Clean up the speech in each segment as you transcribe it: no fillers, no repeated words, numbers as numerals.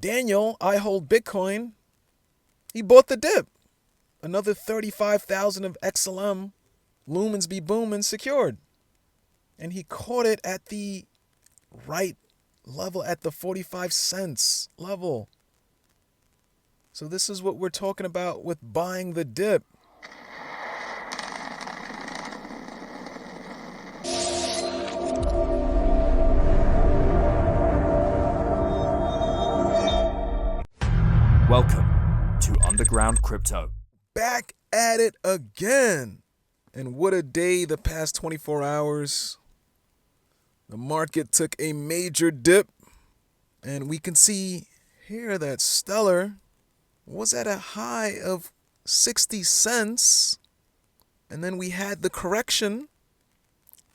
Daniel, I hold Bitcoin. He bought the dip. Another 35,000 of XLM lumens be booming secured. And he caught it at the right level, at the 45 cents level. So this is what we're talking about with buying the dip. Welcome to Underground Crypto. Back at it again. And what a day the past 24 hours. The market took a major dip. And we can see here that Stellar was at a high of 60 cents. And then we had the correction,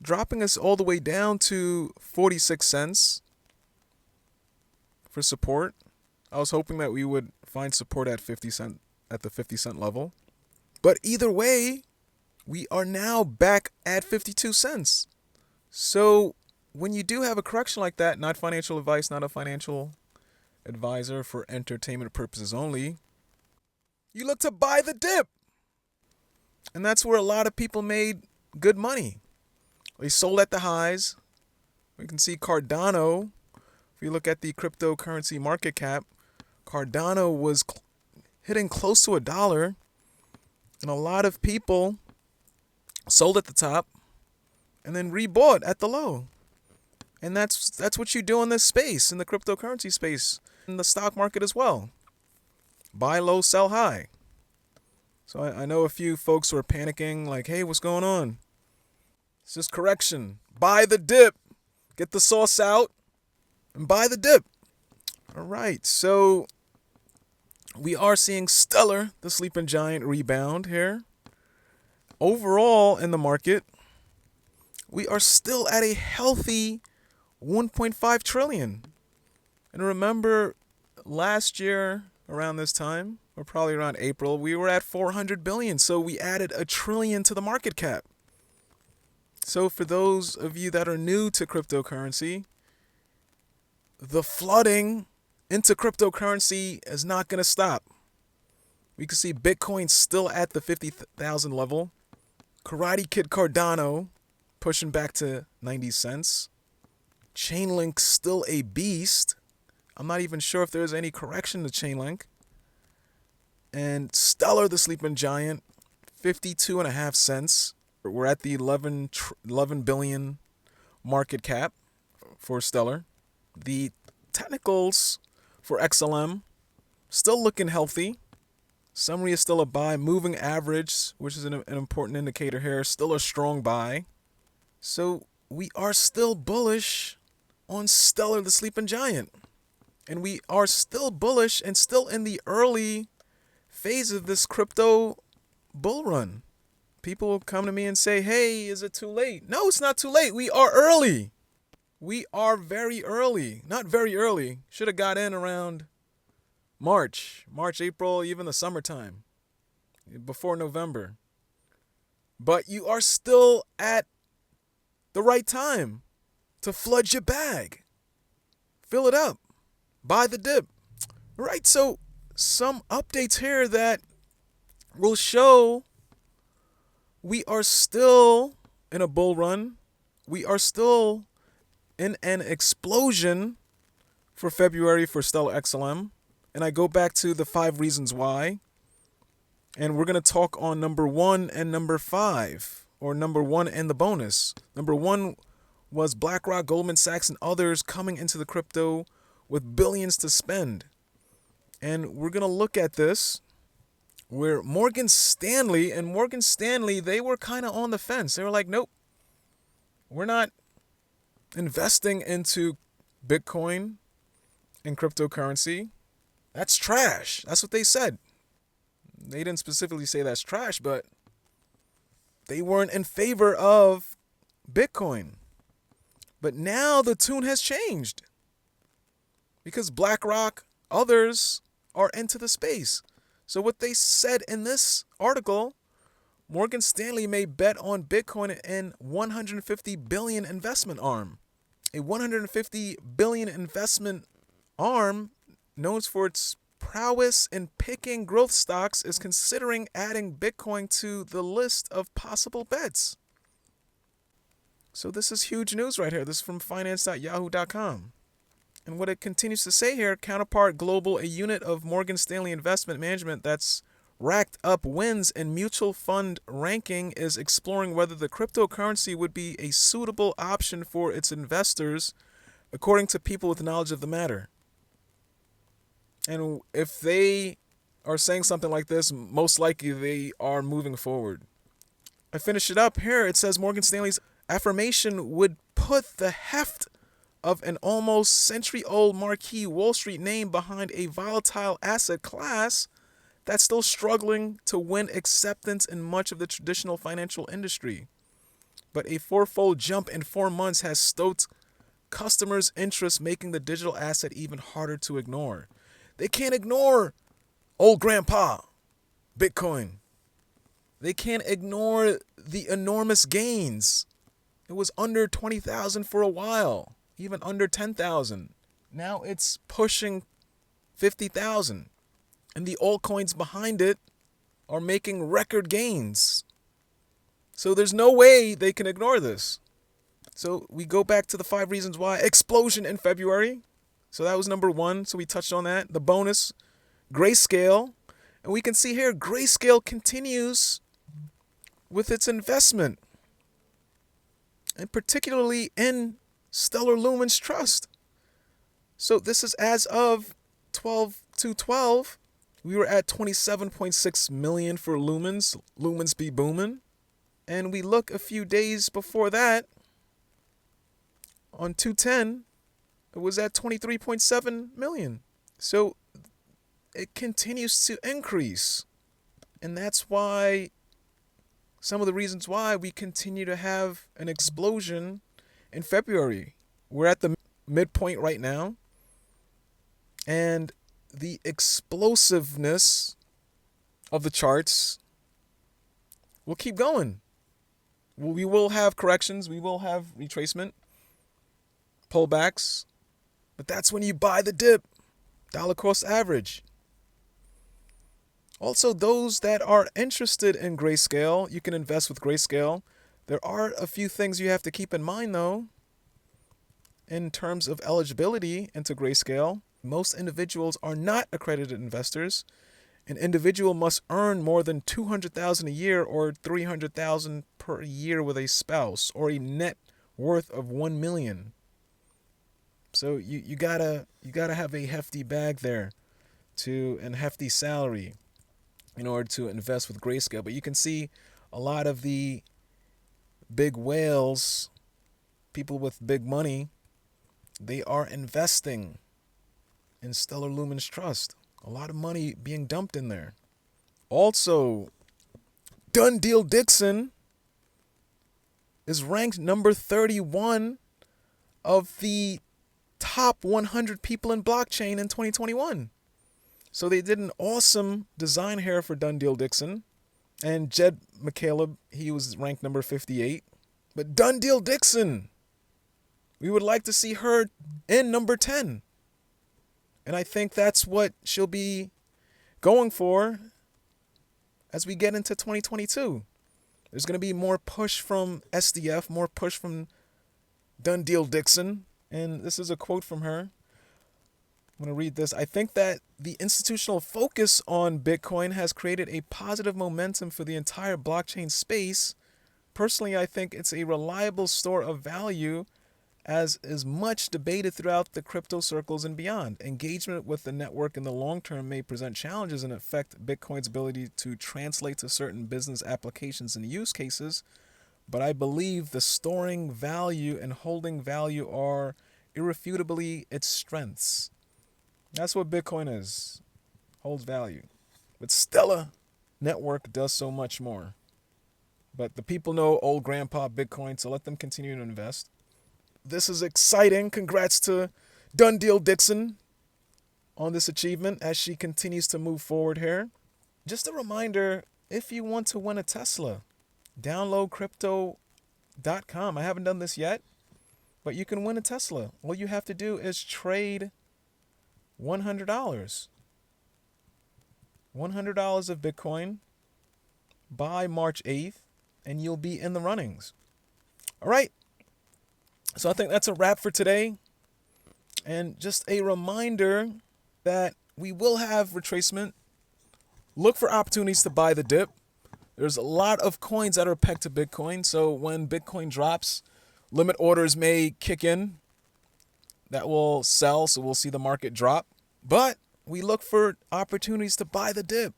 dropping us all the way down to 46 cents for support. I was hoping that we would find support at 50 cent, at the 50 cent level. But either way, we are now back at 52 cents. So when you do have a correction like that, not financial advice, not a financial advisor, for entertainment purposes only, you look to buy the dip. And that's where a lot of people made good money. They sold at the highs. We can see Cardano. If you look at the cryptocurrency market cap, Cardano was hitting close to $1, and a lot of people sold at the top and then rebought at the low. And that's what you do in this space, in the cryptocurrency space, in the stock market as well. Buy low, sell high. So I know a few folks were panicking, like, hey, what's going on? It's just correction. Buy the dip. Get the sauce out and buy the dip. All right, so we are seeing Stellar, the sleeping giant, rebound here. Overall in the market, we are still at a healthy 1.5 trillion. And remember, last year around this time, or probably around April, we were at 400 billion. So we added $1 trillion to the market cap. So for those of you that are new to cryptocurrency, the flooding into cryptocurrency is not going to stop. We can see Bitcoin still at the 50,000 level. Karate Kid Cardano pushing back to 90 cents. Chainlink still a beast. I'm not even sure if there's any correction to Chainlink. And Stellar, the sleeping giant, 52.5 cents. We're at the 11 billion market cap for Stellar. The technicals for XLM still looking healthy. Summary is still a buy. Moving average, which is an important indicator here, still a strong buy. So we are still bullish on Stellar, the sleeping giant. And we are still bullish and still in the early phase of this crypto bull run. People will come to me and say, hey, is it too late? No, it's not too late. We are early. We are very early. Not very early. Should have got in around March, April, even the summertime, before November. But you are still at the right time to flood your bag. Fill it up. Buy the dip. Right, so some updates here that will show we are still in a bull run. We are still in an explosion for February for Stellar XLM. And I go back to the 5 reasons why. And we're going to talk on number 1 and number 5, or number 1 and the bonus. Number 1 was BlackRock, Goldman Sachs, and others coming into the crypto with billions to spend. And we're going to look at this where Morgan Stanley, they were kind of on the fence. They were like, nope, we're not investing into Bitcoin and cryptocurrency. That's trash. That's what they said. They didn't specifically say that's trash, but they weren't in favor of Bitcoin. But now the tune has changed because BlackRock, others are into the space. So what they said in this article, Morgan Stanley may bet on Bitcoin in 150 billion investment arm. A 150 billion investment arm known for its prowess in picking growth stocks, is considering adding Bitcoin to the list of possible bets. So this is huge news right here. This is from finance.yahoo.com. And what it continues to say here, Counterpart Global, a unit of Morgan Stanley Investment Management that's racked up wins in mutual fund ranking, is exploring whether the cryptocurrency would be a suitable option for its investors, according to people with knowledge of the matter. And if they are saying something like this, most likely they are moving forward. I finish it up here. It says Morgan Stanley's affirmation would put the heft of an almost century-old marquee Wall Street name behind a volatile asset class that's still struggling to win acceptance in much of the traditional financial industry. But a fourfold jump in 4 months has stoked customers' interest, making the digital asset even harder to ignore. They can't ignore old grandpa, Bitcoin. They can't ignore the enormous gains. It was under 20,000 for a while, even under 10,000. Now it's pushing 50,000. And the altcoins behind it are making record gains. So there's no way they can ignore this. So we go back to the 5 reasons why. Explosion in February. So that was number 1. So we touched on that. The bonus, Grayscale. And we can see here, Grayscale continues with its investment, and particularly in Stellar Lumens Trust. So this is as of 12/2/12. We were at 27.6 million for Lumens. Lumens be booming. And we look a few days before that, on 2/10, it was at 23.7 million. So it continues to increase. And that's why, some of the reasons why we continue to have an explosion in February. We're at the midpoint right now. And the explosiveness of the charts will keep going. We will have corrections. We will have retracement, pullbacks. But that's when you buy the dip. Dollar cost average. Also, those that are interested in Grayscale, you can invest with Grayscale. There are a few things you have to keep in mind, though, in terms of eligibility into Grayscale. Most individuals are not accredited investors. An individual must earn more than $200,000 a year or $300,000 per year with a spouse, or a net worth of $1 million. So you gotta have a hefty bag there, and hefty salary, in order to invest with Grayscale. But you can see a lot of the big whales, people with big money, they are investing in Stellar Lumens Trust. A lot of money being dumped in there. Also, Done Deal Dixon is ranked number 31 of the top 100 people in blockchain in 2021. So they did an awesome design here for Done Deal Dixon. And Jed McCaleb, he was ranked number 58. But Done Deal Dixon, we would like to see her in number 10. And I think that's what she'll be going for as we get into 2022. There's going to be more push from SDF, more push from Done Deal Dixon. And this is a quote from her. I'm going to read this. I think that the institutional focus on Bitcoin has created a positive momentum for the entire blockchain space. Personally, I think it's a reliable store of value, as is much debated throughout the crypto circles and beyond. Engagement with the network in the long term may present challenges and affect Bitcoin's ability to translate to certain business applications and use cases, but I believe the storing value and holding value are irrefutably its strengths. That's what Bitcoin is. Holds value. But Stellar Network does so much more. But the people know old grandpa Bitcoin, so let them continue to invest. This is exciting. Congrats to Done Deal Dixon on this achievement as she continues to move forward here. Just a reminder, if you want to win a Tesla, download crypto.com. I haven't done this yet, but you can win a Tesla. All you have to do is trade $100. $100 of Bitcoin by March 8th, and you'll be in the runnings. All right. So I think that's a wrap for today. And just a reminder that we will have retracement. Look for opportunities to buy the dip. There's a lot of coins that are pegged to Bitcoin. So when Bitcoin drops, limit orders may kick in. That will sell, so we'll see the market drop. But we look for opportunities to buy the dip.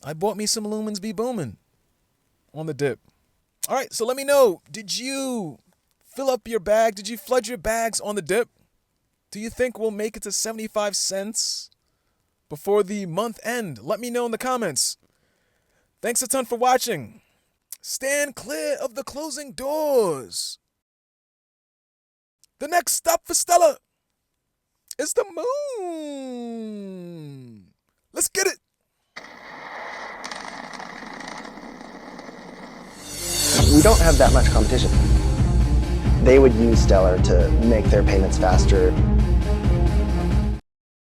I bought me some Lumens be booming on the dip. All right, so let me know. Did you fill up your bag? Did you flood your bags on the dip? Do you think we'll make it to 75 cents before the month end? Let me know in the comments. Thanks a ton for watching. Stand clear of the closing doors. The next stop for Stellar is the moon. Let's get it. We don't have that much competition. They would use Stellar to make their payments faster.